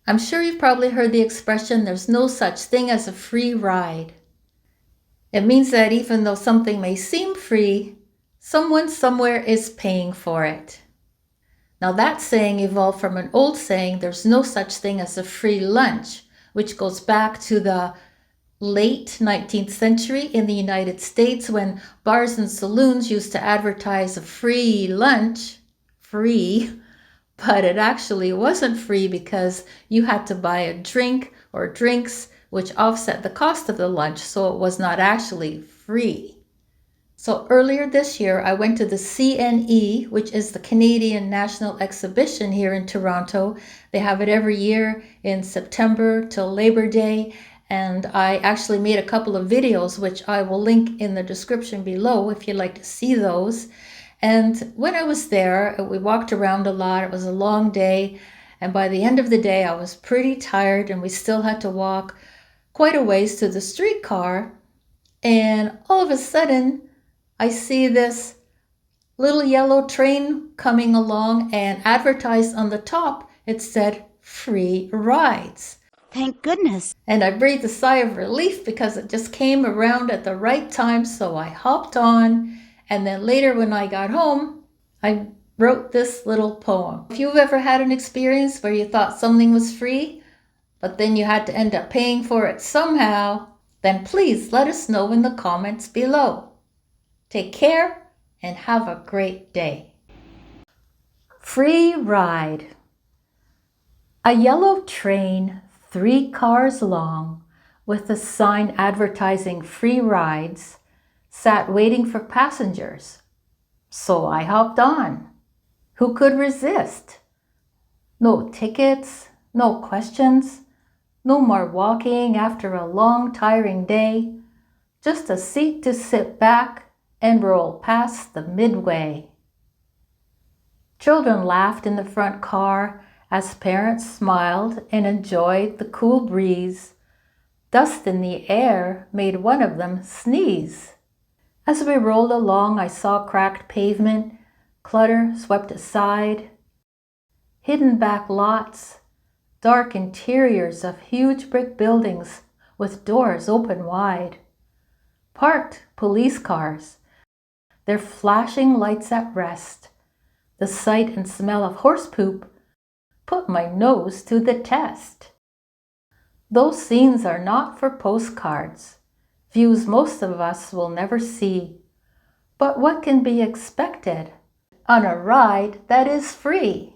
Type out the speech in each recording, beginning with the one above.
I'm sure you've probably heard the expression, there's no such thing as a free ride. It means that even though something may seem free, someone somewhere is paying for it. Now that saying evolved from an old saying, there's no such thing as a free lunch, which goes back to the late 19th century in the United States when bars and saloons used to advertise a free lunch, free, but it actually wasn't free because you had to buy a drink or drinks which offset the cost of the lunch, so it was not actually free. So earlier this year, I went to the CNE, which is the Canadian National Exhibition here in Toronto. They have it every year in September till Labor Day. And I actually made a couple of videos, which I will link in the description below if you'd like to see those. And when I was there, we walked around a lot. It was a long day. And by the end of the day, I was pretty tired and we still had to walk quite a ways to the streetcar. And all of a sudden, I see this little yellow train coming along, and advertised on the top, it said free rides. Thank goodness. And I breathed a sigh of relief because it just came around at the right time, so I hopped on. And then later when I got home, I wrote this little poem. If you've ever had an experience where you thought something was free, but then you had to end up paying for it somehow, then please let us know in the comments below. Take care and have a great day. Free ride. A yellow train, 3 cars long, with a sign advertising free rides, sat waiting for passengers. So I hopped on. Who could resist? No tickets, no questions, no more walking after a long, tiring day, just a seat to sit back and roll past the midway. Children laughed in the front car as parents smiled and enjoyed the cool breeze. Dust in the air made one of them sneeze. As we rolled along, I saw cracked pavement, clutter swept aside, hidden back lots, dark interiors of huge brick buildings with doors open wide, parked police cars, their flashing lights at rest. The sight and smell of horse poop put my nose to the test. Those scenes are not for postcards, views most of us will never see. But what can be expected on a ride that is free?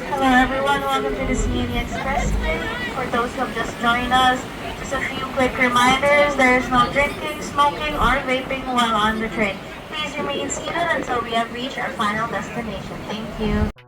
Hello everyone, welcome to the CNE Express today. For those who have just joined us, just a few quick reminders. There is no drinking, smoking, or vaping while on the train. Please remain seated until we have reached our final destination. Thank you.